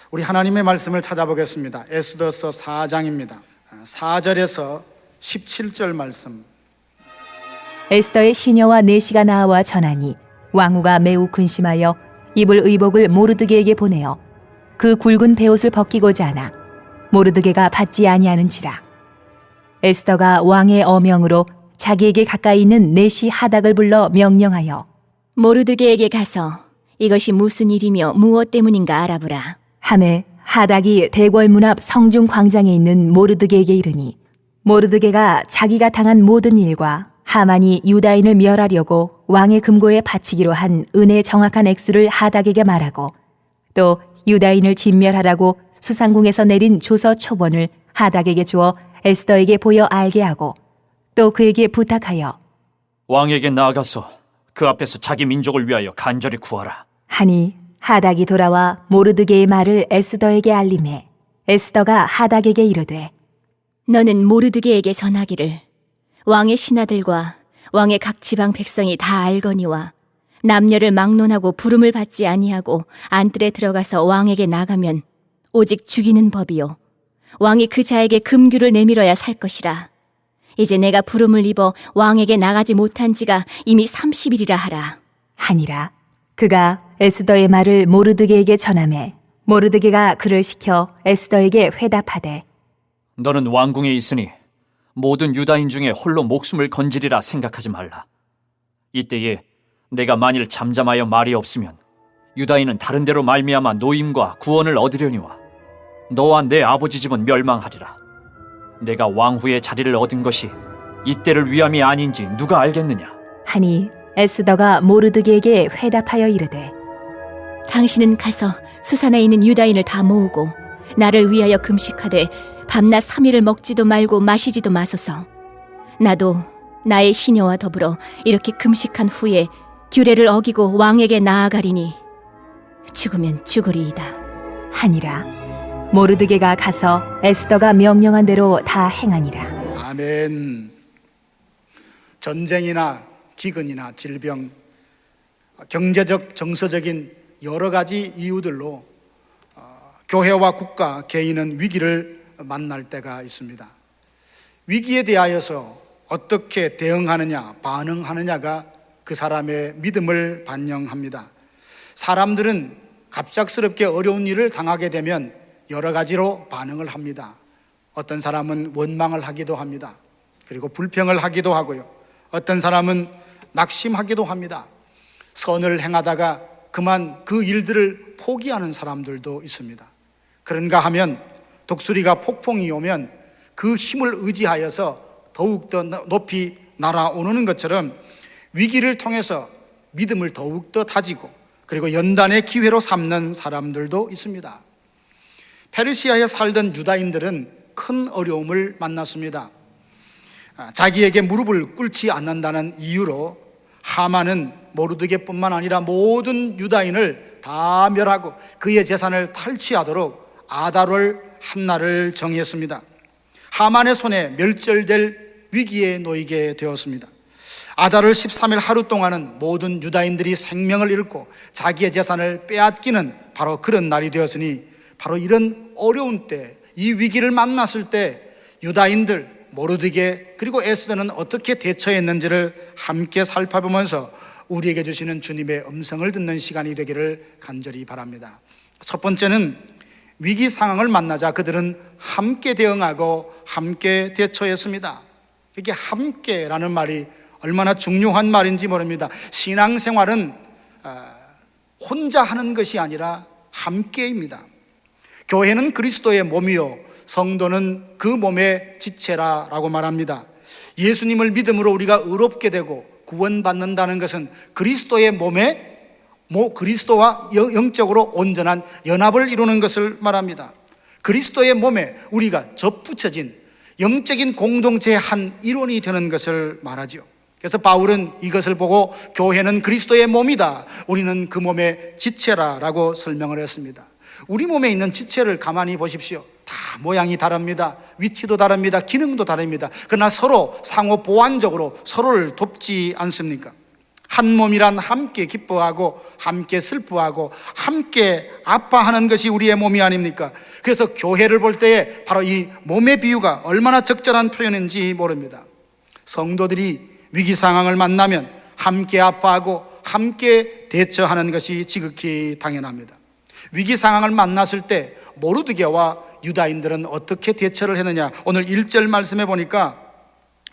우리 하나님의 말씀을 찾아보겠습니다. 에스더서 4장입니다. 4절에서 17절 말씀. 에스더의 시녀와 내시가 나와 전하니 왕후가 매우 근심하여 입을 의복을 모르드게에게 보내어 그 굵은 베옷을 벗기고자 하나 모르드게가 받지 아니하는지라. 에스더가 왕의 어명으로 자기에게 가까이 있는 내시 하닥을 불러 명령하여 모르드게에게 가서 이것이 무슨 일이며 무엇 때문인가 알아보라. 하매 하닥이 대궐문 앞 성중 광장에 있는 모르드게에게 이르니 모르드게가 자기가 당한 모든 일과 하만이 유다인을 멸하려고 왕의 금고에 바치기로 한 은의 정확한 액수를 하닥에게 말하고 또 유다인을 진멸하라고 수상궁에서 내린 조서 초본을 하닥에게 주어 에스더에게 보여 알게 하고 또 그에게 부탁하여 왕에게 나아가서 그 앞에서 자기 민족을 위하여 간절히 구하라. 하니 하닥이 돌아와 모르드게의 말을 에스더에게 알림해 에스더가 하닥에게 이르되 너는 모르드게에게 전하기를 왕의 신하들과 왕의 각 지방 백성이 다 알거니와 남녀를 막론하고 부름을 받지 아니하고 안뜰에 들어가서 왕에게 나가면 오직 죽이는 법이요 왕이 그 자에게 금규를 내밀어야 살 것이라. 이제 내가 부름을 입어 왕에게 나가지 못한 지가 이미 30일이라 하라. 하니라. 그가 에스더의 말을 모르드게에게 전하매 모르드게가 그를 시켜 에스더에게 회답하되 너는 왕궁에 있으니 모든 유다인 중에 홀로 목숨을 건지리라 생각하지 말라. 이때에 내가 만일 잠잠하여 말이 없으면 유다인은 다른 데로 말미암아 노임과 구원을 얻으려니와 너와 내 아버지 집은 멸망하리라. 내가 왕후의 자리를 얻은 것이 이때를 위함이 아닌지 누가 알겠느냐. 하니 에스더가 모르드게에게 회답하여 이르되 당신은 가서 수산에 있는 유다인을 다 모으고 나를 위하여 금식하되 밤낮 3일을 먹지도 말고 마시지도 마소서. 나도 나의 시녀와 더불어 이렇게 금식한 후에 규례를 어기고 왕에게 나아가리니 죽으면 죽으리이다. 하니라. 모르드게가 가서 에스더가 명령한 대로 다 행하니라. 아멘. 전쟁이나 기근이나 질병, 경제적, 정서적인 여러 가지 이유들로 교회와 국가, 개인은 위기를 만날 때가 있습니다. 위기에 대하여서 어떻게 대응하느냐, 반응하느냐가 그 사람의 믿음을 반영합니다. 사람들은 갑작스럽게 어려운 일을 당하게 되면 여러 가지로 반응을 합니다. 어떤 사람은 원망을 하기도 합니다. 그리고 불평을 하기도 하고요. 어떤 사람은 낙심하기도 합니다. 선을 행하다가 그만 그 일들을 포기하는 사람들도 있습니다. 그런가 하면 독수리가 폭풍이 오면 그 힘을 의지하여서 더욱더 높이 날아오르는 것처럼 위기를 통해서 믿음을 더욱더 다지고 그리고 연단의 기회로 삼는 사람들도 있습니다. 페르시아에 살던 유다인들은 큰 어려움을 만났습니다. 자기에게 무릎을 꿇지 않는다는 이유로 하만은 모르드게뿐만 아니라 모든 유다인을 다 멸하고 그의 재산을 탈취하도록 아달월 한날을 정했습니다. 하만의 손에 멸절될 위기에 놓이게 되었습니다. 아달월 13일 하루 동안은 모든 유다인들이 생명을 잃고 자기의 재산을 빼앗기는 바로 그런 날이 되었으니 바로 이런 어려운 때, 이 위기를 만났을 때 유다인들, 모르드게 그리고 에스더는 어떻게 대처했는지를 함께 살펴보면서 우리에게 주시는 주님의 음성을 듣는 시간이 되기를 간절히 바랍니다. 첫 번째는 위기 상황을 만나자 그들은 함께 대응하고 함께 대처했습니다. 이게 함께라는 말이 얼마나 중요한 말인지 모릅니다. 신앙생활은 혼자 하는 것이 아니라 함께입니다. 교회는 그리스도의 몸이요 성도는 그 몸의 지체라라고 말합니다. 예수님을 믿음으로 우리가 의롭게 되고 구원받는다는 것은 그리스도의 몸에 그리스도와 영적으로 온전한 연합을 이루는 것을 말합니다. 그리스도의 몸에 우리가 접붙여진 영적인 공동체의 한 일원이 되는 것을 말하죠. 그래서 바울은 이것을 보고 교회는 그리스도의 몸이다, 우리는 그 몸의 지체라라고 설명을 했습니다. 우리 몸에 있는 지체를 가만히 보십시오. 다 모양이 다릅니다. 위치도 다릅니다. 기능도 다릅니다. 그러나 서로 상호 보완적으로 서로를 돕지 않습니까? 한 몸이란 함께 기뻐하고 함께 슬퍼하고 함께 아파하는 것이 우리의 몸이 아닙니까? 그래서 교회를 볼 때에 바로 이 몸의 비유가 얼마나 적절한 표현인지 모릅니다. 성도들이 위기 상황을 만나면 함께 아파하고 함께 대처하는 것이 지극히 당연합니다. 위기 상황을 만났을 때 모르드게와 유다인들은 어떻게 대처를 했느냐? 오늘 1절 말씀해 보니까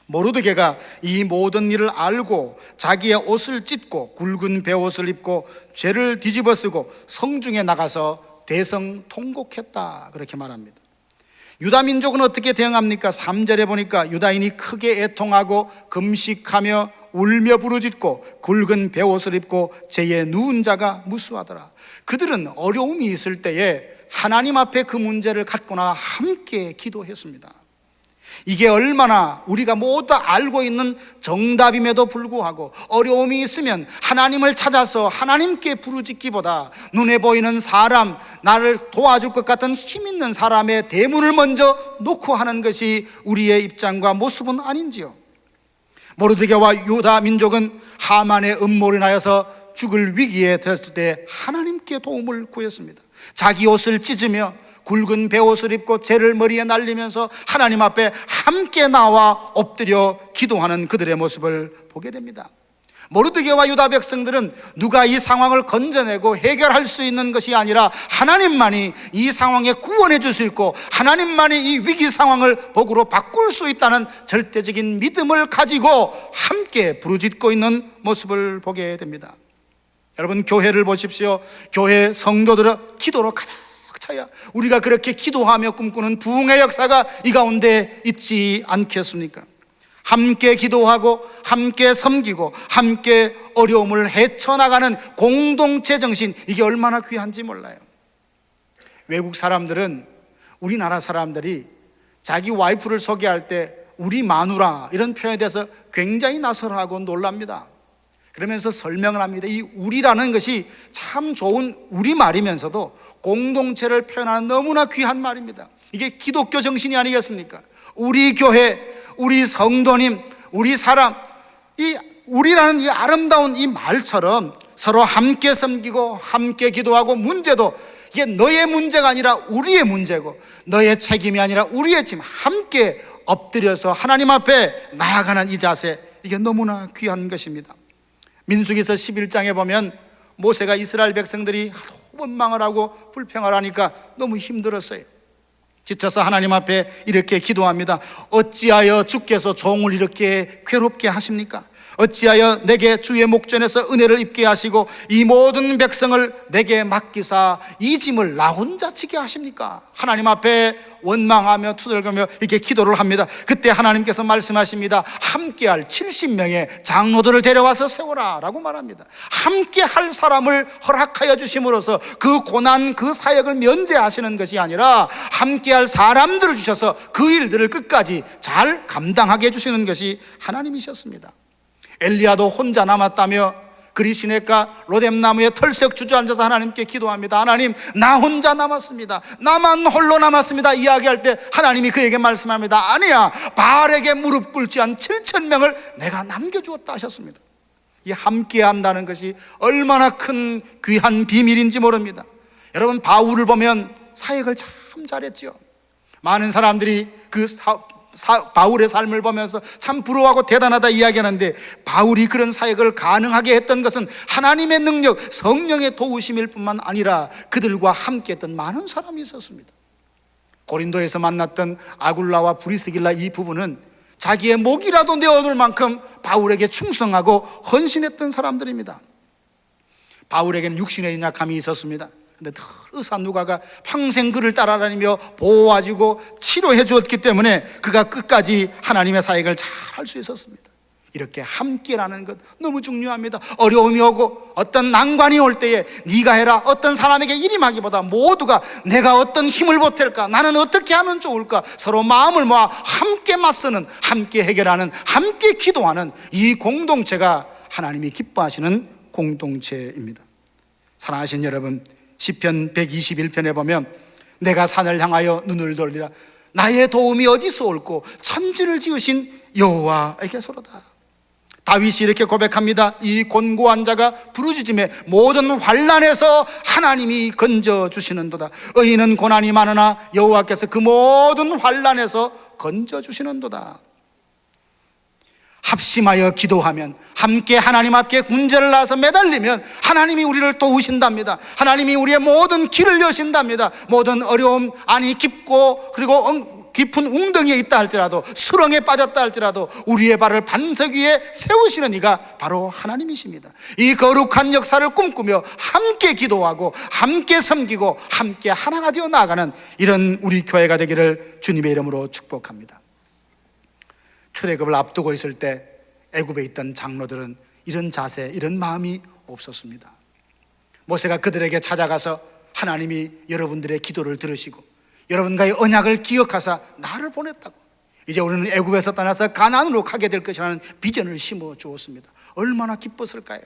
모르드게가 이 모든 일을 알고 자기의 옷을 찢고 굵은 베옷을 입고 죄를 뒤집어 쓰고 성중에 나가서 대성통곡했다, 그렇게 말합니다. 유다 민족은 어떻게 대응합니까? 3절에 보니까 유다인이 크게 애통하고 금식하며 울며 부르짖고 굵은 베옷을 입고 죄에 누운 자가 무수하더라. 그들은 어려움이 있을 때에 하나님 앞에 그 문제를 갖거나 함께 기도했습니다. 이게 얼마나 우리가 모두 알고 있는 정답임에도 불구하고 어려움이 있으면 하나님을 찾아서 하나님께 부르짖기보다 눈에 보이는 사람, 나를 도와줄 것 같은 힘 있는 사람의 대문을 먼저 놓고 하는 것이 우리의 입장과 모습은 아닌지요? 모르드게와 유다 민족은 하만의 음모로 인하여서 죽을 위기에 들었을 때 하나님께 도움을 구했습니다. 자기 옷을 찢으며 굵은 베옷을 입고 죄를 머리에 날리면서 하나님 앞에 함께 나와 엎드려 기도하는 그들의 모습을 보게 됩니다. 모르드게와 유다 백성들은 누가 이 상황을 건져내고 해결할 수 있는 것이 아니라 하나님만이 이 상황에 구원해 줄 수 있고 하나님만이 이 위기 상황을 복으로 바꿀 수 있다는 절대적인 믿음을 가지고 함께 부르짖고 있는 모습을 보게 됩니다. 여러분, 교회를 보십시오. 교회 성도들은 기도로 가득 차야 우리가 그렇게 기도하며 꿈꾸는 부흥의 역사가 이 가운데 있지 않겠습니까? 함께 기도하고 함께 섬기고 함께 어려움을 헤쳐나가는 공동체 정신, 이게 얼마나 귀한지 몰라요. 외국 사람들은 우리나라 사람들이 자기 와이프를 소개할 때 우리 마누라 이런 표현에 대해서 굉장히 낯설어하고 놀랍니다. 그러면서 설명을 합니다. 이 우리라는 것이 참 좋은 우리말이면서도 공동체를 표현하는 너무나 귀한 말입니다. 이게 기독교 정신이 아니겠습니까? 우리 교회, 우리 성도님, 우리 사람, 이 우리라는 이 아름다운 이 말처럼 서로 함께 섬기고 함께 기도하고, 문제도 이게 너의 문제가 아니라 우리의 문제고 너의 책임이 아니라 우리의 책임, 함께 엎드려서 하나님 앞에 나아가는 이 자세, 이게 너무나 귀한 것입니다. 민수기서 11장에 보면 모세가 이스라엘 백성들이 원망을 하고 불평을 하니까 너무 힘들었어요. 지쳐서 하나님 앞에 이렇게 기도합니다. 어찌하여 주께서 종을 이렇게 괴롭게 하십니까? 어찌하여 내게 주의 목전에서 은혜를 입게 하시고 이 모든 백성을 내게 맡기사 이 짐을 나 혼자 지게 하십니까? 하나님 앞에 원망하며 투덜거며 이렇게 기도를 합니다. 그때 하나님께서 말씀하십니다. 함께할 70명의 장로들을 데려와서 세워라 라고 말합니다. 함께할 사람을 허락하여 주심으로써 그 고난, 그 사역을 면제하시는 것이 아니라 함께할 사람들을 주셔서 그 일들을 끝까지 잘 감당하게 해주시는 것이 하나님이셨습니다. 엘리야도 혼자 남았다며 그리 시냇가 로뎀나무에 털썩 주저앉아서 하나님께 기도합니다. 하나님, 나 혼자 남았습니다. 나만 홀로 남았습니다. 이야기할 때 하나님이 그에게 말씀합니다. 아니야, 바알에게 무릎 꿇지 않은 7,000명을 내가 남겨주었다 하셨습니다. 이 함께 한다는 것이 얼마나 큰 귀한 비밀인지 모릅니다. 여러분, 바울을 보면 사역을 참 잘했죠. 많은 사람들이 그 바울의 삶을 보면서 참 부러워하고 대단하다 이야기하는데, 바울이 그런 사역을 가능하게 했던 것은 하나님의 능력, 성령의 도우심일 뿐만 아니라 그들과 함께 했던 많은 사람이 있었습니다. 고린도에서 만났던 아굴라와 브리스길라 이 부부는 자기의 목이라도 내어놓을 만큼 바울에게 충성하고 헌신했던 사람들입니다. 바울에게는 육신의 연약함이 있었습니다. 근데 의사 누가가 평생 그를 따라다니며 보호해주고 치료해 주었기 때문에 그가 끝까지 하나님의 사역을 잘 할 수 있었습니다. 이렇게 함께라는 것 너무 중요합니다. 어려움이 오고 어떤 난관이 올 때에 네가 해라, 어떤 사람에게 일임하기보다 모두가 내가 어떤 힘을 보탤까, 나는 어떻게 하면 좋을까, 서로 마음을 모아 함께 맞서는, 함께 해결하는, 함께 기도하는 이 공동체가 하나님이 기뻐하시는 공동체입니다. 사랑하신 여러분, 시편 121편에 보면 내가 산을 향하여 눈을 돌리라, 나의 도움이 어디서 올꼬, 천지를 지으신 여호와에게서로다. 다윗이 이렇게 고백합니다. 이 곤고한 자가 부르짖음에 모든 환난에서 하나님이 건져주시는도다. 의인은 고난이 많으나 여호와께서 그 모든 환난에서 건져주시는도다. 합심하여 기도하면, 함께 하나님 앞에 군제를 나서 매달리면 하나님이 우리를 도우신답니다. 하나님이 우리의 모든 길을 여신답니다. 모든 어려움, 아니 깊고 그리고 깊은 웅덩이에 있다 할지라도, 수렁에 빠졌다 할지라도 우리의 발을 반석 위에 세우시는 이가 바로 하나님이십니다. 이 거룩한 역사를 꿈꾸며 함께 기도하고 함께 섬기고 함께 하나가 되어 나아가는 이런 우리 교회가 되기를 주님의 이름으로 축복합니다. 출애굽을 앞두고 있을 때 애굽에 있던 장로들은 이런 자세, 이런 마음이 없었습니다. 모세가 그들에게 찾아가서 하나님이 여러분들의 기도를 들으시고 여러분과의 언약을 기억하사 나를 보냈다고, 이제 우리는 애굽에서 떠나서 가나안으로 가게 될 것이라는 비전을 심어 주었습니다. 얼마나 기뻤을까요?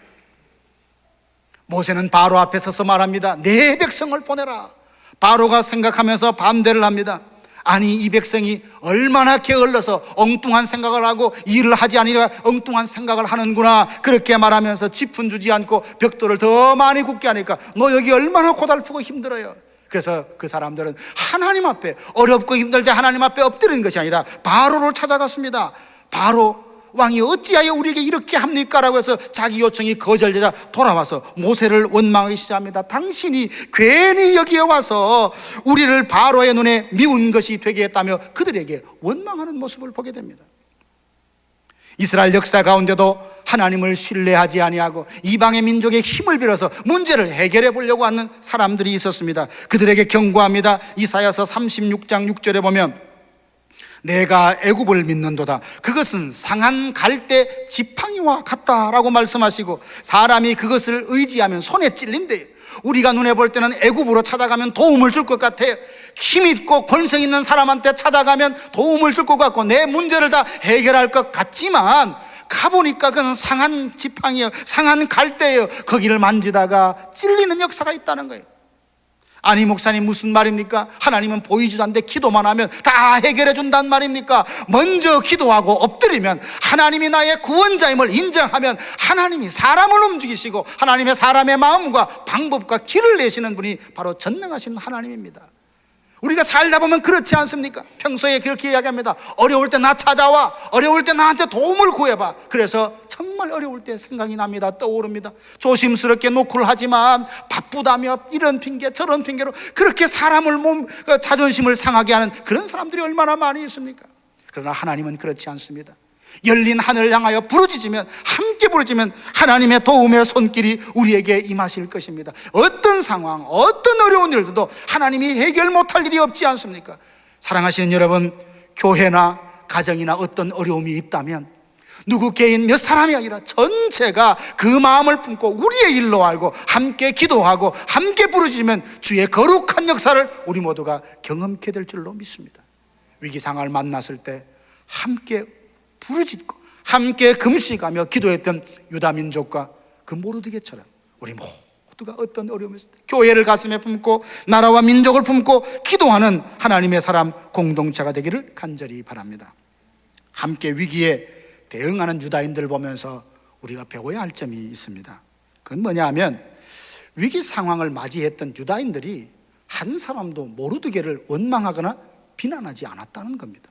모세는 바로 앞에 서서 말합니다. 내 백성을 보내라. 바로가 생각하면서 반대를 합니다. 아니, 이 백성이 얼마나 게을러서 엉뚱한 생각을 하고 일을 하지 아니라 엉뚱한 생각을 하는구나, 그렇게 말하면서 짚은 주지 않고 벽돌을 더 많이 굽게 하니까 너 여기 얼마나 고달프고 힘들어요. 그래서 그 사람들은 하나님 앞에, 어렵고 힘들 때 하나님 앞에 엎드리는 것이 아니라 바로를 찾아갔습니다. 바로 왕이 어찌하여 우리에게 이렇게 합니까? 라고 해서 자기 요청이 거절되자 돌아와서 모세를 원망하기 시작합니다. 당신이 괜히 여기에 와서 우리를 바로의 눈에 미운 것이 되게 했다며 그들에게 원망하는 모습을 보게 됩니다. 이스라엘 역사 가운데도 하나님을 신뢰하지 아니하고 이방의 민족의 힘을 빌어서 문제를 해결해 보려고 하는 사람들이 있었습니다. 그들에게 경고합니다. 이사야서 36장 6절에 보면 내가 애굽을 믿는도다. 그것은 상한 갈대 지팡이와 같다라고 말씀하시고, 사람이 그것을 의지하면 손에 찔린대요. 우리가 눈에 볼 때는 애굽으로 찾아가면 도움을 줄 것 같아요. 힘있고 권성 있는 사람한테 찾아가면 도움을 줄 것 같고 내 문제를 다 해결할 것 같지만 가보니까 그건 상한 지팡이에요, 상한 갈대예요. 거기를 만지다가 찔리는 역사가 있다는 거예요. 아니 목사님, 무슨 말입니까? 하나님은 보이지도 않는데 기도만 하면 다 해결해 준단 말입니까? 먼저 기도하고 엎드리면, 하나님이 나의 구원자임을 인정하면 하나님이 사람을 움직이시고 하나님의 사람의 마음과 방법과 길을 내시는 분이 바로 전능하신 하나님입니다. 우리가 살다 보면 그렇지 않습니까? 평소에 그렇게 이야기합니다. 어려울 때 나 찾아와, 어려울 때 나한테 도움을 구해봐. 그래서 정말 어려울 때 생각이 납니다. 떠오릅니다. 조심스럽게 노크를 하지만 바쁘다며 이런 핑계 저런 핑계로 그렇게 사람을 자존심을 상하게 하는 그런 사람들이 얼마나 많이 있습니까? 그러나 하나님은 그렇지 않습니다. 열린 하늘을 향하여 부르짖으면, 함께 부르짖으면 하나님의 도움의 손길이 우리에게 임하실 것입니다. 어떤 상황, 어떤 어려운 일들도 하나님이 해결 못할 일이 없지 않습니까? 사랑하시는 여러분, 교회나 가정이나 어떤 어려움이 있다면 누구 개인 몇 사람이 아니라 전체가 그 마음을 품고 우리의 일로 알고 함께 기도하고 함께 부르짖으면 주의 거룩한 역사를 우리 모두가 경험케 될 줄로 믿습니다. 위기상황을 만났을 때 함께 부르짖고 함께 금식하며 기도했던 유다 민족과 그 모르드게처럼 우리 모두가 어떤 어려움이 있을 때 교회를 가슴에 품고 나라와 민족을 품고 기도하는 하나님의 사람 공동체가 되기를 간절히 바랍니다. 함께 위기에 대응하는 유다인들을 보면서 우리가 배워야 할 점이 있습니다. 그건 뭐냐 하면, 위기 상황을 맞이했던 유다인들이 한 사람도 모르드게를 원망하거나 비난하지 않았다는 겁니다.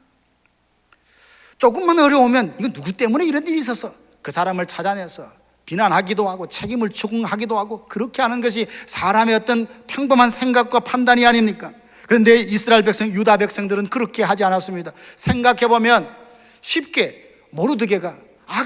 조금만 어려우면 이거 누구 때문에 이런 일이 있었어, 그 사람을 찾아내서 비난하기도 하고 책임을 추궁하기도 하고 그렇게 하는 것이 사람의 어떤 평범한 생각과 판단이 아닙니까? 그런데 이스라엘 백성, 유다 백성들은 그렇게 하지 않았습니다. 생각해보면 쉽게 모르드게가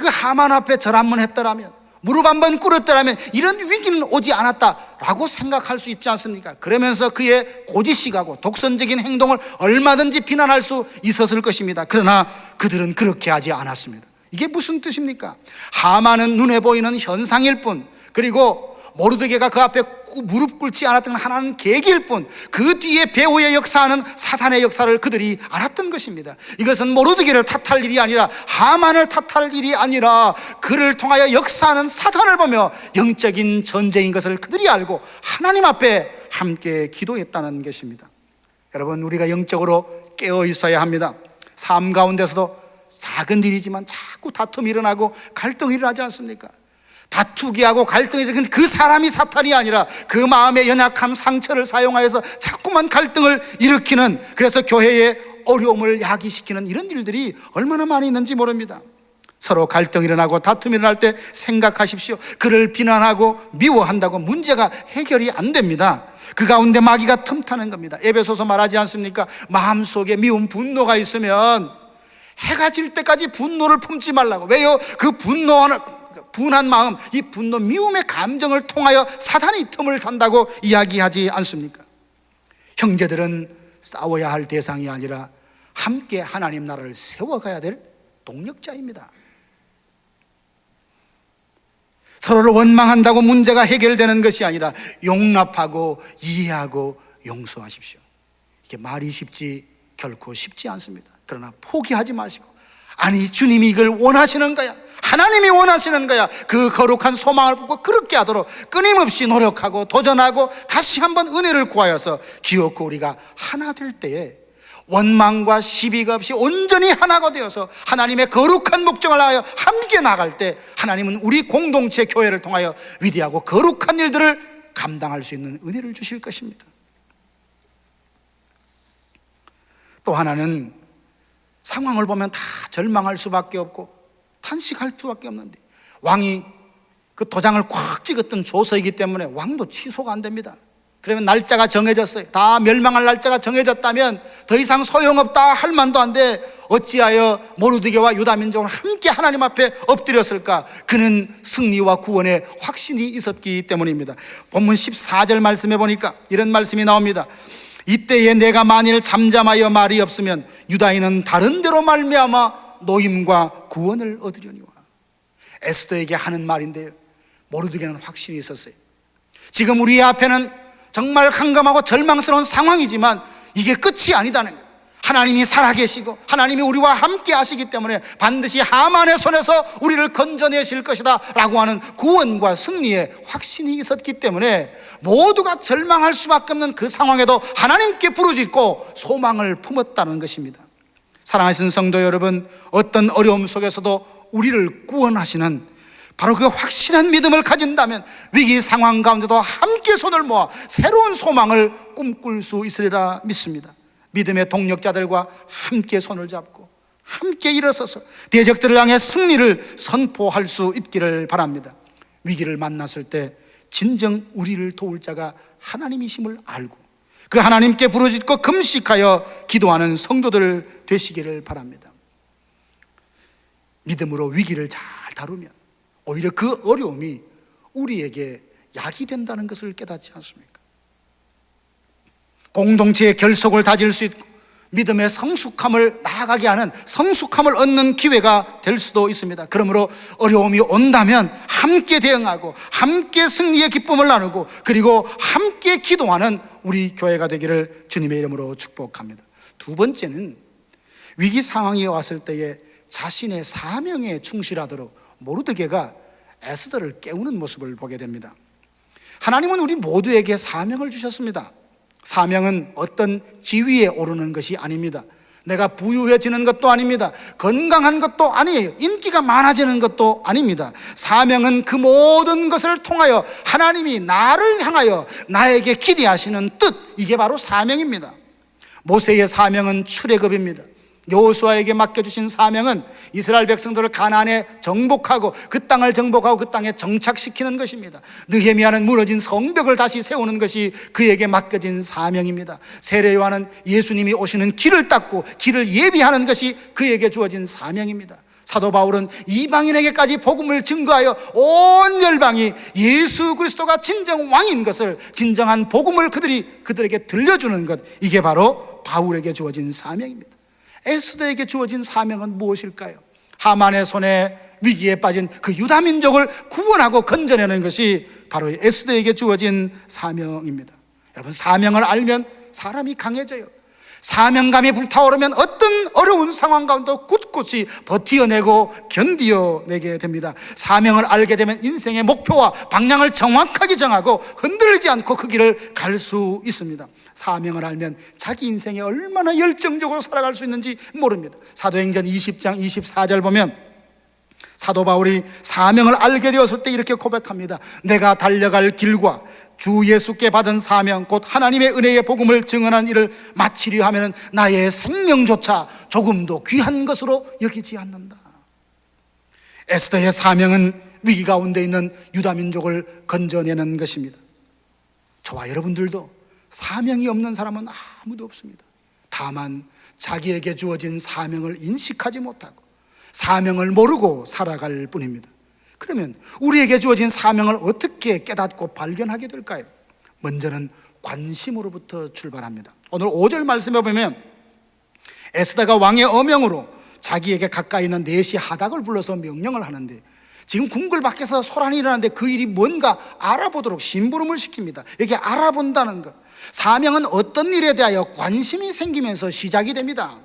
그 하만 앞에 절 한 번 했더라면, 무릎 한 번 꿇었더라면 이런 위기는 오지 않았다라고 생각할 수 있지 않습니까? 그러면서 그의 고지식하고 독선적인 행동을 얼마든지 비난할 수 있었을 것입니다. 그러나 그들은 그렇게 하지 않았습니다. 이게 무슨 뜻입니까? 하만은 눈에 보이는 현상일 뿐, 그리고 모르드게가 그 앞에 무릎 꿇지 않았던 하나는 계기일 뿐, 그 뒤에 배후에 역사하는 사탄의 역사를 그들이 알았던 것입니다. 이것은 모르드게를 탓할 일이 아니라, 하만을 탓할 일이 아니라 그를 통하여 역사하는 사탄을 보며 영적인 전쟁인 것을 그들이 알고 하나님 앞에 함께 기도했다는 것입니다. 여러분, 우리가 영적으로 깨어 있어야 합니다. 삶 가운데서도 작은 일이지만 자꾸 다툼이 일어나고 갈등이 일어나지 않습니까? 다투게 하고 갈등이 일으키는 그 사람이 사탄이 아니라 그 마음의 연약함, 상처를 사용하여서 자꾸만 갈등을 일으키는, 그래서 교회의 어려움을 야기시키는 이런 일들이 얼마나 많이 있는지 모릅니다. 서로 갈등이 일어나고 다툼이 일어날 때 생각하십시오. 그를 비난하고 미워한다고 문제가 해결이 안 됩니다. 그 가운데 마귀가 틈타는 겁니다. 에베소서 말하지 않습니까? 마음속에 미움, 분노가 있으면 해가 질 때까지 분노를 품지 말라고. 왜요? 그 분한 마음, 이 분노, 미움의 감정을 통하여 사단이 틈을 탄다고 이야기하지 않습니까? 형제들은 싸워야 할 대상이 아니라 함께 하나님 나라를 세워가야 될 동력자입니다. 서로를 원망한다고 문제가 해결되는 것이 아니라 용납하고 이해하고 용서하십시오. 이게 말이 쉽지 결코 쉽지 않습니다. 그러나 포기하지 마시고, 아니 주님이 이걸 원하시는 거야, 하나님이 원하시는 거야, 그 거룩한 소망을 품고 그렇게 하도록 끊임없이 노력하고 도전하고 다시 한번 은혜를 구하여서 기어코 우리가 하나 될 때에 원망과 시비가 없이 온전히 하나가 되어서 하나님의 거룩한 목적을 하여 함께 나갈 때 하나님은 우리 공동체 교회를 통하여 위대하고 거룩한 일들을 감당할 수 있는 은혜를 주실 것입니다. 또 하나는 상황을 보면 다 절망할 수밖에 없고 탄식할 수밖에 없는데, 왕이 그 도장을 꽉 찍었던 조서이기 때문에 왕도 취소가 안 됩니다. 그러면 날짜가 정해졌어요. 다 멸망할 날짜가 정해졌다면 더 이상 소용없다 할 만도 한데 어찌하여 모르드게와 유다 민족을 함께 하나님 앞에 엎드렸을까? 그는 승리와 구원의 확신이 있었기 때문입니다. 본문 14절 말씀해 보니까 이런 말씀이 나옵니다. 이때에 내가 만일 잠잠하여 말이 없으면 유다인은 다른 데로 말미암아 노임과 구원을 얻으려니와. 에스더에게 하는 말인데요, 모르드게는 확신이 있었어요. 지금 우리 앞에는 정말 캄캄하고 절망스러운 상황이지만 이게 끝이 아니다는 거예요. 하나님이 살아계시고 하나님이 우리와 함께 하시기 때문에 반드시 하만의 손에서 우리를 건져내실 것이다 라고 하는 구원과 승리의 확신이 있었기 때문에 모두가 절망할 수밖에 없는 그 상황에도 하나님께 부르짖고 소망을 품었다는 것입니다. 사랑하시는 성도 여러분, 어떤 어려움 속에서도 우리를 구원하시는 바로 그 확실한 믿음을 가진다면 위기 상황 가운데도 함께 손을 모아 새로운 소망을 꿈꿀 수 있으리라 믿습니다. 믿음의 동력자들과 함께 손을 잡고 함께 일어서서 대적들을 향해 승리를 선포할 수 있기를 바랍니다. 위기를 만났을 때 진정 우리를 도울 자가 하나님이심을 알고 그 하나님께 부르짖고 금식하여 기도하는 성도들 되시기를 바랍니다. 믿음으로 위기를 잘 다루면 오히려 그 어려움이 우리에게 약이 된다는 것을 깨닫지 않습니까? 공동체의 결속을 다질 수 있고 믿음의 성숙함을 나아가게 하는 성숙함을 얻는 기회가 될 수도 있습니다. 그러므로 어려움이 온다면 함께 대응하고 함께 승리의 기쁨을 나누고 그리고 함께 기도하는 우리 교회가 되기를 주님의 이름으로 축복합니다. 두 번째는 위기 상황이 왔을 때에 자신의 사명에 충실하도록 모르드게가 에스더를 깨우는 모습을 보게 됩니다. 하나님은 우리 모두에게 사명을 주셨습니다. 사명은 어떤 지위에 오르는 것이 아닙니다. 내가 부유해지는 것도 아닙니다. 건강한 것도 아니에요. 인기가 많아지는 것도 아닙니다. 사명은 그 모든 것을 통하여 하나님이 나를 향하여 나에게 기대하시는 뜻, 이게 바로 사명입니다. 모세의 사명은 출애굽입니다. 여호수아에게 맡겨주신 사명은 이스라엘 백성들을 가나안에 정복하고 그 땅을 정복하고 그 땅에 정착시키는 것입니다. 느헤미야는 무너진 성벽을 다시 세우는 것이 그에게 맡겨진 사명입니다. 세례요한은 예수님이 오시는 길을 닦고 길을 예비하는 것이 그에게 주어진 사명입니다. 사도 바울은 이방인에게까지 복음을 증거하여 온 열방이 예수 그리스도가 진정 왕인 것을, 진정한 복음을 그들에게 들려주는 것, 이게 바로 바울에게 주어진 사명입니다. 에스더에게 주어진 사명은 무엇일까요? 하만의 손에 위기에 빠진 그 유다 민족을 구원하고 건져내는 것이 바로 에스더에게 주어진 사명입니다. 여러분, 사명을 알면 사람이 강해져요. 사명감이 불타오르면 어떤 어려운 상황 가운데도 굳고 꿋꿋이 버티어내고 견디어내게 됩니다. 사명을 알게 되면 인생의 목표와 방향을 정확하게 정하고 흔들리지 않고 그 길을 갈 수 있습니다. 사명을 알면 자기 인생에 얼마나 열정적으로 살아갈 수 있는지 모릅니다. 사도행전 20장 24절 보면 사도 바울이 사명을 알게 되었을 때 이렇게 고백합니다. 내가 달려갈 길과 주 예수께 받은 사명 곧 하나님의 은혜의 복음을 증언한 일을 마치려 하면 나의 생명조차 조금도 귀한 것으로 여기지 않는다. 에스더의 사명은 위기 가운데 있는 유다 민족을 건져내는 것입니다. 저와 여러분들도 사명이 없는 사람은 아무도 없습니다. 다만 자기에게 주어진 사명을 인식하지 못하고 사명을 모르고 살아갈 뿐입니다. 그러면 우리에게 주어진 사명을 어떻게 깨닫고 발견하게 될까요? 먼저는 관심으로부터 출발합니다. 오늘 5절 말씀에 보면 에스더가 왕의 어명으로 자기에게 가까이 있는 네시 하닥을 불러서 명령을 하는데, 지금 궁궐 밖에서 소란이 일어나는데 그 일이 뭔가 알아보도록 심부름을 시킵니다. 이렇게 알아본다는 것, 사명은 어떤 일에 대하여 관심이 생기면서 시작이 됩니다.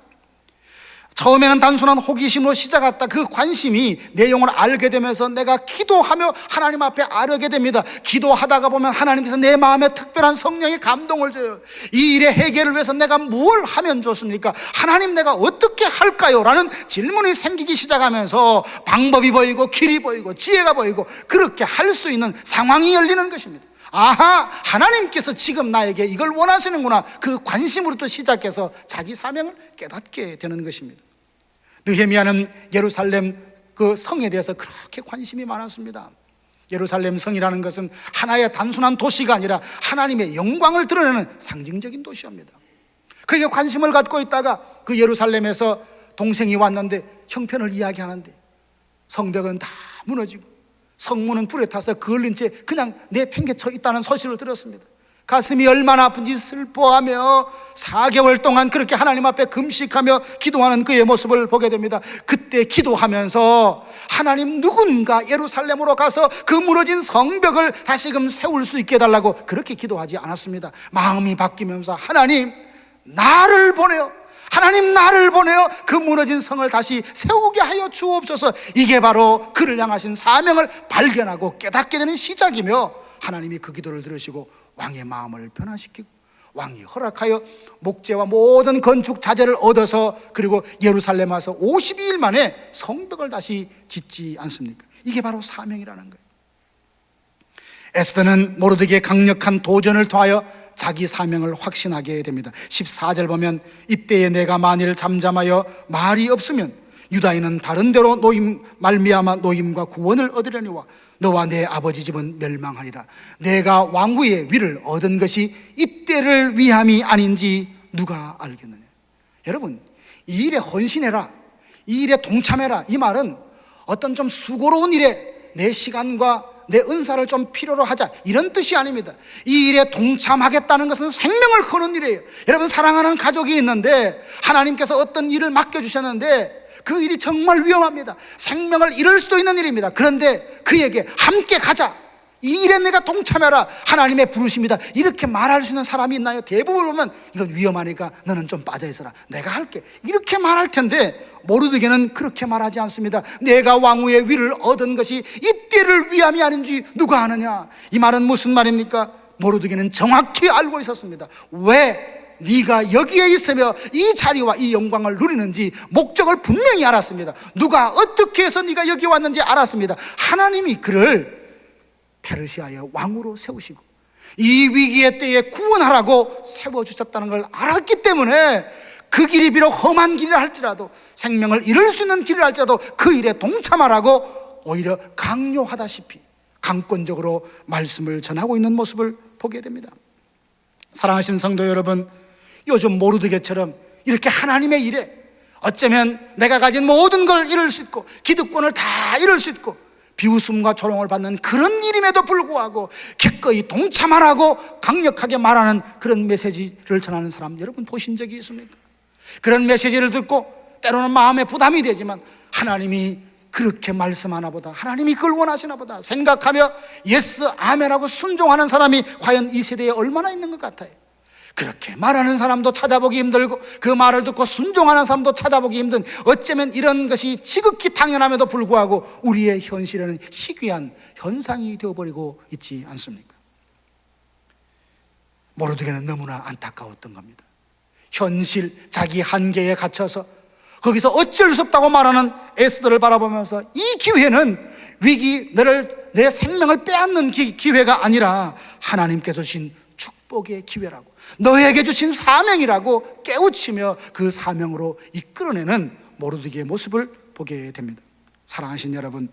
처음에는 단순한 호기심으로 시작했다. 그 관심이 내용을 알게 되면서 내가 기도하며 하나님 앞에 아뢰게 됩니다. 기도하다가 보면 하나님께서 내 마음에 특별한 성령의 감동을 줘요. 이 일의 해결을 위해서 내가 무엇을 하면 좋습니까? 하나님, 내가 어떻게 할까요? 라는 질문이 생기기 시작하면서 방법이 보이고 길이 보이고 지혜가 보이고 그렇게 할 수 있는 상황이 열리는 것입니다. 아하, 하나님께서 지금 나에게 이걸 원하시는구나. 그 관심으로부터 시작해서 자기 사명을 깨닫게 되는 것입니다. 느헤미야는 예루살렘 그 성에 대해서 그렇게 관심이 많았습니다. 예루살렘 성이라는 것은 하나의 단순한 도시가 아니라 하나님의 영광을 드러내는 상징적인 도시입니다. 그게 관심을 갖고 있다가 그 예루살렘에서 동생이 왔는데 형편을 이야기하는데 성벽은 다 무너지고 성문은 불에 타서 그을린 채 그냥 내팽개쳐 있다는 소식을 들었습니다. 가슴이 얼마나 아픈지 슬퍼하며 4개월 동안 그렇게 하나님 앞에 금식하며 기도하는 그의 모습을 보게 됩니다. 그때 기도하면서 하나님, 누군가 예루살렘으로 가서 그 무너진 성벽을 다시금 세울 수 있게 해달라고 그렇게 기도하지 않았습니다. 마음이 바뀌면서 하나님, 나를 보내요. 하나님, 나를 보내어 그 무너진 성을 다시 세우게 하여 주옵소서. 이게 바로 그를 향하신 사명을 발견하고 깨닫게 되는 시작이며, 하나님이 그 기도를 들으시고 왕의 마음을 변화시키고 왕이 허락하여 목재와 모든 건축 자재를 얻어서 그리고 예루살렘 와서 52일 만에 성벽을 다시 짓지 않습니까? 이게 바로 사명이라는 거예요. 에스더는 모르드게의 강력한 도전을 통하여 자기 사명을 확신하게 됩니다. 14절 보면 이때에 내가 만일 잠잠하여 말이 없으면 유다인은 다른 데로 말미암아 노임과 구원을 얻으려니와 너와 내 아버지 집은 멸망하리라. 내가 왕후의 위를 얻은 것이 이때를 위함이 아닌지 누가 알겠느냐. 여러분, 이 일에 헌신해라, 이 일에 동참해라, 이 말은 어떤 좀 수고로운 일에 내 시간과 내 은사를 좀 필요로 하자, 이런 뜻이 아닙니다. 이 일에 동참하겠다는 것은 생명을 거는 일이에요. 여러분, 사랑하는 가족이 있는데 하나님께서 어떤 일을 맡겨주셨는데 그 일이 정말 위험합니다. 생명을 잃을 수도 있는 일입니다. 그런데 그에게 함께 가자, 이 일에 내가 동참해라, 하나님의 부르심이다, 이렇게 말할 수 있는 사람이 있나요? 대부분 보면 이건 위험하니까 너는 좀 빠져있어라, 내가 할게, 이렇게 말할 텐데 모르드게는 그렇게 말하지 않습니다. 내가 왕후의 위를 얻은 것이 이때를 위함이 아닌지 누가 아느냐. 이 말은 무슨 말입니까? 모르드게는 정확히 알고 있었습니다. 왜 네가 여기에 있으며 이 자리와 이 영광을 누리는지 목적을 분명히 알았습니다. 누가 어떻게 해서 네가 여기 왔는지 알았습니다. 하나님이 그를 페르시아의 왕으로 세우시고 이 위기의 때에 구원하라고 세워주셨다는 걸 알았기 때문에 그 길이 비록 험한 길이라 할지라도, 생명을 잃을 수 있는 길이라 할지라도 그 일에 동참하라고 오히려 강요하다시피 강권적으로 말씀을 전하고 있는 모습을 보게 됩니다. 사랑하신 성도 여러분, 요즘 모르드게처럼 이렇게 하나님의 일에 어쩌면 내가 가진 모든 걸 잃을 수 있고 기득권을 다 잃을 수 있고 비웃음과 조롱을 받는 그런 일임에도 불구하고 기꺼이 동참하라고 강력하게 말하는 그런 메시지를 전하는 사람 여러분 보신 적이 있습니까? 그런 메시지를 듣고 때로는 마음에 부담이 되지만 하나님이 그렇게 말씀하나 보다, 하나님이 그걸 원하시나 보다 생각하며 예스 아멘하고 순종하는 사람이 과연 이 세대에 얼마나 있는 것 같아요. 그렇게 말하는 사람도 찾아보기 힘들고 그 말을 듣고 순종하는 사람도 찾아보기 힘든, 어쩌면 이런 것이 지극히 당연함에도 불구하고 우리의 현실에는 희귀한 현상이 되어버리고 있지 않습니까? 모르드게는 너무나 안타까웠던 겁니다. 현실, 자기 한계에 갇혀서 거기서 어쩔 수 없다고 말하는 에스더를 바라보면서 이 기회는 위기, 내 생명을 빼앗는 기회가 아니라 하나님께서 주신 축복의 기회라고, 너에게 주신 사명이라고 깨우치며 그 사명으로 이끌어내는 모르드게의 모습을 보게 됩니다. 사랑하신 여러분,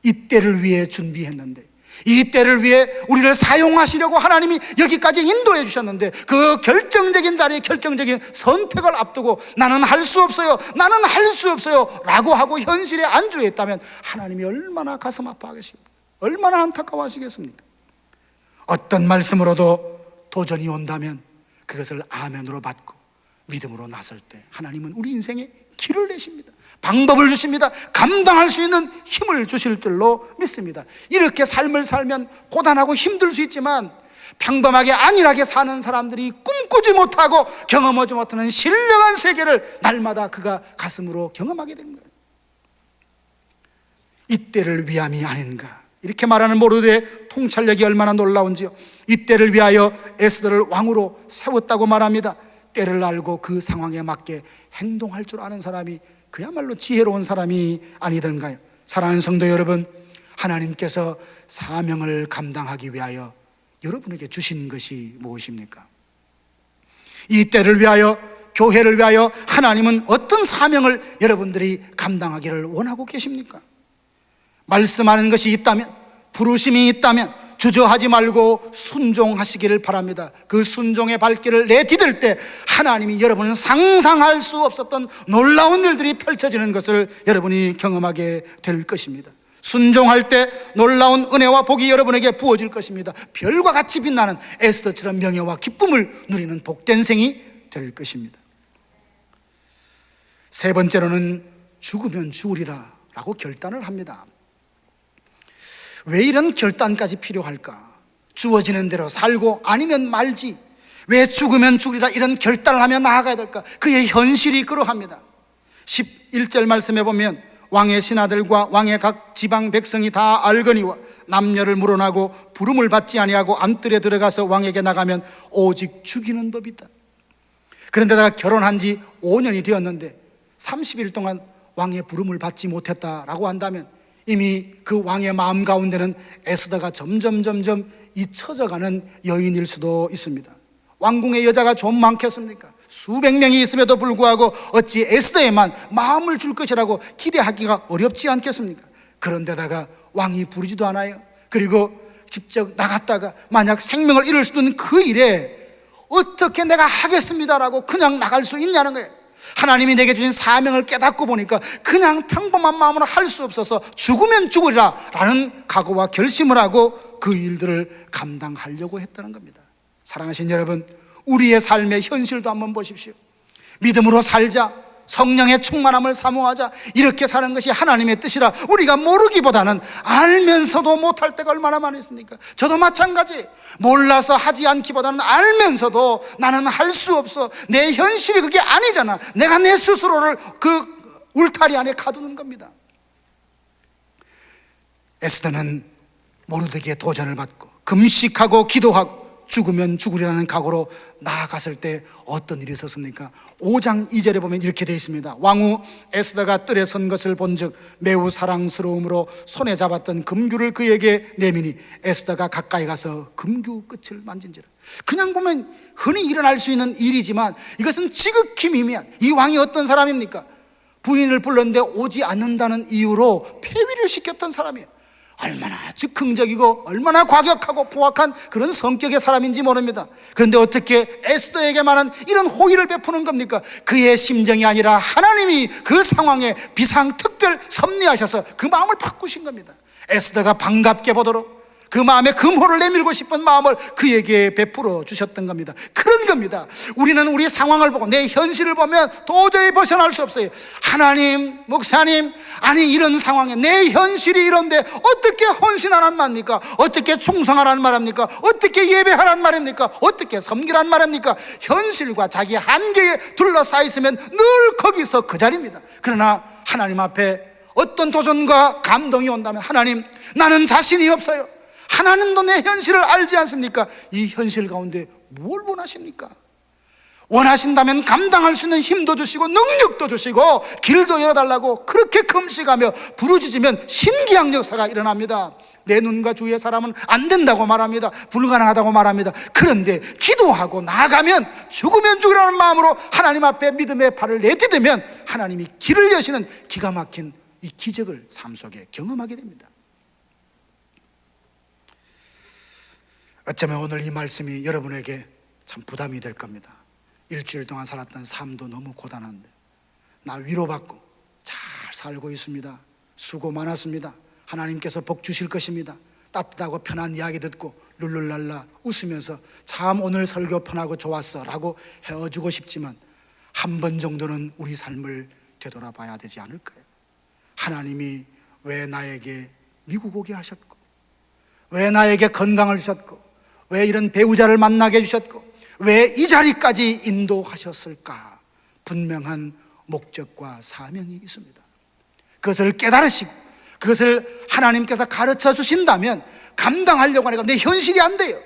이 때를 위해 준비했는데, 이 때를 위해 우리를 사용하시려고 하나님이 여기까지 인도해 주셨는데, 그 결정적인 자리에 결정적인 선택을 앞두고 나는 할 수 없어요, 나는 할 수 없어요 라고 하고 현실에 안주해 있다면 하나님이 얼마나 가슴 아파하겠습니까? 얼마나 안타까워하시겠습니까? 어떤 말씀으로도 도전이 온다면 그것을 아멘으로 받고 믿음으로 나설 때 하나님은 우리 인생에 길을 내십니다. 방법을 주십니다. 감당할 수 있는 힘을 주실 줄로 믿습니다. 이렇게 삶을 살면 고단하고 힘들 수 있지만 평범하게 안일하게 사는 사람들이 꿈꾸지 못하고 경험하지 못하는 신령한 세계를 날마다 그가 가슴으로 경험하게 되는 거예요. 이때를 위함이 아닌가, 이렇게 말하는 모르드의 통찰력이 얼마나 놀라운지요. 이때를 위하여 에스더를 왕으로 세웠다고 말합니다. 때를 알고 그 상황에 맞게 행동할 줄 아는 사람이 그야말로 지혜로운 사람이 아니던가요? 사랑하는 성도 여러분, 하나님께서 사명을 감당하기 위하여 여러분에게 주신 것이 무엇입니까? 이 때를 위하여, 교회를 위하여 하나님은 어떤 사명을 여러분들이 감당하기를 원하고 계십니까? 말씀하는 것이 있다면, 부르심이 있다면 주저하지 말고 순종하시기를 바랍니다. 그 순종의 발길을 내디딜 때 하나님이 여러분은 상상할 수 없었던 놀라운 일들이 펼쳐지는 것을 여러분이 경험하게 될 것입니다. 순종할 때 놀라운 은혜와 복이 여러분에게 부어질 것입니다. 별과 같이 빛나는 에스더처럼 명예와 기쁨을 누리는 복된 생이 될 것입니다. 세 번째로는 죽으면 죽으리라 라고 결단을 합니다. 왜 이런 결단까지 필요할까? 주어지는 대로 살고 아니면 말지, 왜 죽으면 죽으리라 이런 결단을 하며 나아가야 될까? 그의 현실이 그러합니다. 11절 말씀해 보면 왕의 신하들과 왕의 각 지방 백성이 다 알거니와 남녀를 물어나고 부름을 받지 아니하고 안뜰에 들어가서 왕에게 나가면 오직 죽이는 법이다. 그런데다가 결혼한 지 5년이 되었는데 30일 동안 왕의 부름을 받지 못했다라고 한다면 이미 그 왕의 마음 가운데는 에스더가 점점 잊혀져가는 여인일 수도 있습니다. 왕궁에 여자가 좀 많겠습니까? 수백 명이 있음에도 불구하고 어찌 에스더에만 마음을 줄 것이라고 기대하기가 어렵지 않겠습니까? 그런데다가 왕이 부르지도 않아요. 그리고 직접 나갔다가 만약 생명을 잃을 수 있는 그 일에 어떻게 내가 하겠습니다라고 그냥 나갈 수 있냐는 거예요. 하나님이 내게 주신 사명을 깨닫고 보니까 그냥 평범한 마음으로 할 수 없어서 죽으면 죽으리라 라는 각오와 결심을 하고 그 일들을 감당하려고 했다는 겁니다. 사랑하신 여러분, 우리의 삶의 현실도 한번 보십시오. 믿음으로 살자, 성령의 충만함을 사모하자, 이렇게 사는 것이 하나님의 뜻이라 우리가 모르기보다는 알면서도 못할 때가 얼마나 많이 있습니까? 저도 마찬가지. 몰라서 하지 않기보다는 알면서도 나는 할 수 없어, 내 현실이 그게 아니잖아, 내가 내 스스로를 그 울타리 안에 가두는 겁니다. 에스더는 모르드게의 도전을 받고 금식하고 기도하고 죽으면 죽으리라는 각오로 나아갔을 때 어떤 일이 있었습니까? 5장 2절에 보면 이렇게 되어 있습니다. 왕후 에스더가 뜰에 선 것을 본즉 매우 사랑스러움으로 손에 잡았던 금규를 그에게 내미니 에스더가 가까이 가서 금규 끝을 만진지라. 그냥 보면 흔히 일어날 수 있는 일이지만 이것은 지극히 미미한, 이 왕이 어떤 사람입니까? 부인을 불렀는데 오지 않는다는 이유로 폐위를 시켰던 사람이에요. 얼마나 즉흥적이고 얼마나 과격하고 포악한 그런 성격의 사람인지 모릅니다. 그런데 어떻게 에스더에게만은 이런 호의를 베푸는 겁니까? 그의 심정이 아니라 하나님이 그 상황에 비상특별 섭리하셔서 그 마음을 바꾸신 겁니다. 에스더가 반갑게 보도록, 그 마음에 금호를 내밀고 싶은 마음을 그에게 베풀어 주셨던 겁니다. 그런 겁니다. 우리는 우리 상황을 보고 내 현실을 보면 도저히 벗어날 수 없어요. 하나님, 목사님, 아니 이런 상황에 내 현실이 이런데 어떻게 헌신하란 말입니까? 어떻게 충성하란 말입니까? 어떻게 예배하란 말입니까? 어떻게 섬기란 말입니까? 현실과 자기 한계에 둘러싸여 있으면 늘 거기서 그 자리입니다. 그러나 하나님 앞에 어떤 도전과 감동이 온다면, 하나님, 나는 자신이 없어요. 하나님도 내 현실을 알지 않습니까? 이 현실 가운데 뭘 원하십니까? 원하신다면 감당할 수 있는 힘도 주시고 능력도 주시고 길도 열어달라고 그렇게 금식하며 부르짖으면 신기한 역사가 일어납니다. 내 눈과 주위의 사람은 안 된다고 말합니다. 불가능하다고 말합니다. 그런데 기도하고 나아가면 죽으면 죽으라는 마음으로 하나님 앞에 믿음의 발을 내디디면 하나님이 길을 여시는 기가 막힌 이 기적을 삶 속에 경험하게 됩니다. 어쩌면 오늘 이 말씀이 여러분에게 참 부담이 될 겁니다. 일주일 동안 살았던 삶도 너무 고단한데 나 위로받고 잘 살고 있습니다. 수고 많았습니다. 하나님께서 복 주실 것입니다. 따뜻하고 편한 이야기 듣고 룰룰랄라 웃으면서 참 오늘 설교 편하고 좋았어 라고 헤어지고 싶지만 한 번 정도는 우리 삶을 되돌아봐야 되지 않을까요? 하나님이 왜 나에게 미국 오게 하셨고, 왜 나에게 건강을 주셨고, 왜 이런 배우자를 만나게 해주셨고, 왜 이 자리까지 인도하셨을까? 분명한 목적과 사명이 있습니다. 그것을 깨달으시고 그것을 하나님께서 가르쳐 주신다면 감당하려고 하니까 내 현실이 안 돼요.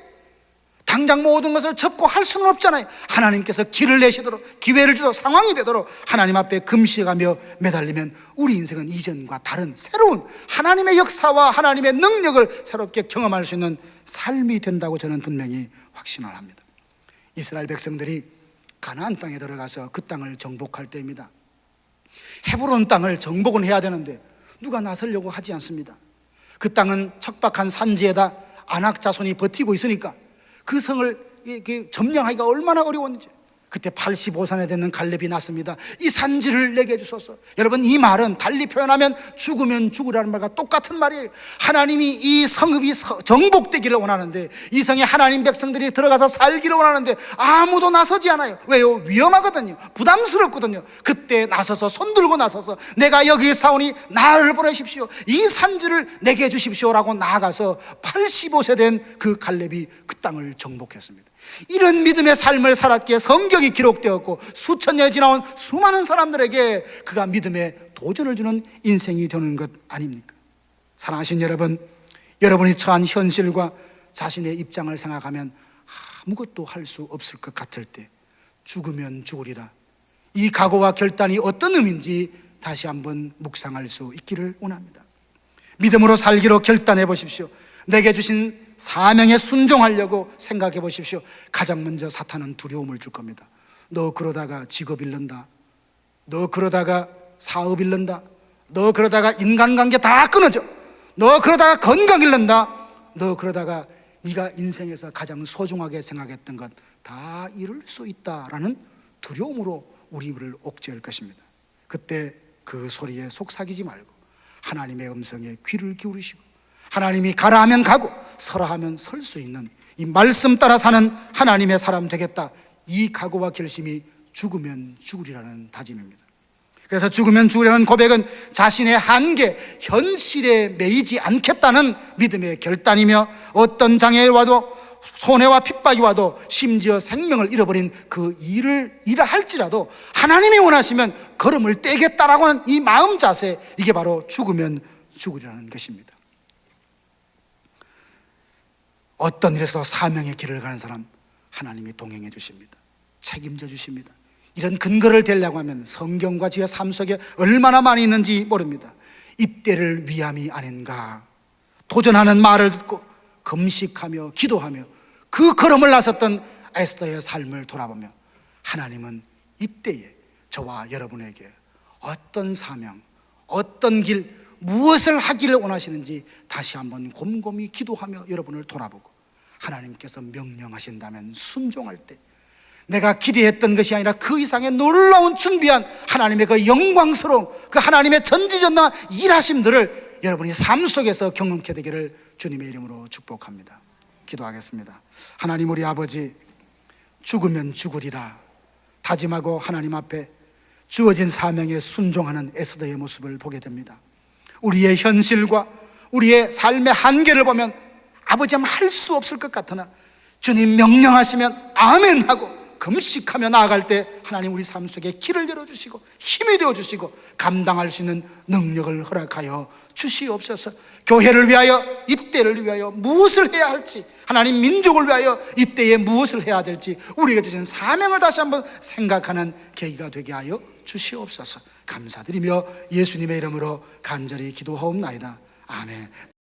당장 모든 것을 접고 할 수는 없잖아요. 하나님께서 길을 내시도록, 기회를 주도록, 상황이 되도록 하나님 앞에 금식하며 매달리면 우리 인생은 이전과 다른 새로운 하나님의 역사와 하나님의 능력을 새롭게 경험할 수 있는 삶이 된다고 저는 분명히 확신을 합니다. 이스라엘 백성들이 가나안 땅에 들어가서 그 땅을 정복할 때입니다. 헤브론 땅을 정복은 해야 되는데 누가 나서려고 하지 않습니다. 그 땅은 척박한 산지에다 아낙 자손이 버티고 있으니까 그 성을 점령하기가 얼마나 어려웠는지, 그때 85산에 되는 갈렙이 났습니다. 이 산지를 내게 주소서. 여러분, 이 말은 달리 표현하면 죽으면 죽으라는 말과 똑같은 말이에요. 하나님이 이 성읍이 정복되기를 원하는데, 이 성에 하나님 백성들이 들어가서 살기를 원하는데 아무도 나서지 않아요. 왜요? 위험하거든요. 부담스럽거든요. 그때 나서서, 손들고 나서서 내가 여기 사오니 나를 보내십시오, 이 산지를 내게 주십시오라고 나아가서 85세 된 그 갈렙이 그 땅을 정복했습니다. 이런 믿음의 삶을 살았기에 성경이 기록되었고 수천 년이 지나온 수많은 사람들에게 그가 믿음의 도전을 주는 인생이 되는 것 아닙니까? 사랑하신 여러분, 여러분이 처한 현실과 자신의 입장을 생각하면 아무것도 할 수 없을 것 같을 때 죽으면 죽으리라, 이 각오와 결단이 어떤 의미인지 다시 한번 묵상할 수 있기를 원합니다. 믿음으로 살기로 결단해 보십시오. 내게 주신 사명에 순종하려고 생각해 보십시오. 가장 먼저 사탄은 두려움을 줄 겁니다. 너 그러다가 직업 잃는다, 너 그러다가 사업 잃는다, 너 그러다가 인간관계 다 끊어져, 너 그러다가 건강 잃는다, 너 그러다가 네가 인생에서 가장 소중하게 생각했던 것 다 잃을 수 있다라는 두려움으로 우리를 옥죄할 것입니다. 그때 그 소리에 속삭이지 말고 하나님의 음성에 귀를 기울이시고 하나님이 가라 하면 가고 서라 하면 설 수 있는 이 말씀 따라 사는 하나님의 사람 되겠다, 이 각오와 결심이 죽으면 죽으리라는 다짐입니다. 그래서 죽으면 죽으리라는 고백은 자신의 한계, 현실에 매이지 않겠다는 믿음의 결단이며, 어떤 장애가 와도 손해와 핍박이 와도 심지어 생명을 잃어버린 그 일을 할지라도 하나님이 원하시면 걸음을 떼겠다라고 하는 이 마음 자세, 이게 바로 죽으면 죽으리라는 것입니다. 어떤 일에서도 사명의 길을 가는 사람 하나님이 동행해 주십니다. 책임져 주십니다. 이런 근거를 대려고 하면 성경과 지의 삶 속에 얼마나 많이 있는지 모릅니다. 이때를 위함이 아닌가, 도전하는 말을 듣고 금식하며 기도하며 그 걸음을 나섰던 에스더의 삶을 돌아보며 하나님은 이때에 저와 여러분에게 어떤 사명, 어떤 길, 무엇을 하기를 원하시는지 다시 한번 곰곰이 기도하며 여러분을 돌아보고, 하나님께서 명령하신다면 순종할 때 내가 기대했던 것이 아니라 그 이상의 놀라운 준비한 하나님의 그 영광스러운 그 하나님의 전지전능한 일하심들을 여러분이 삶 속에서 경험케 되기를 주님의 이름으로 축복합니다. 기도하겠습니다. 하나님, 우리 아버지, 죽으면 죽으리라 다짐하고 하나님 앞에 주어진 사명에 순종하는 에스더의 모습을 보게 됩니다. 우리의 현실과 우리의 삶의 한계를 보면 아버지 할 수 없을 것 같으나 주님 명령하시면 아멘 하고 금식하며 나아갈 때 하나님 우리 삶 속에 길을 열어주시고 힘이 되어주시고 감당할 수 있는 능력을 허락하여 주시옵소서. 교회를 위하여, 이때를 위하여 무엇을 해야 할지, 하나님 민족을 위하여 이때에 무엇을 해야 될지 우리에게 주신 사명을 다시 한번 생각하는 계기가 되게 하여 주시옵소서. 감사드리며 예수님의 이름으로 간절히 기도하옵나이다. 아멘.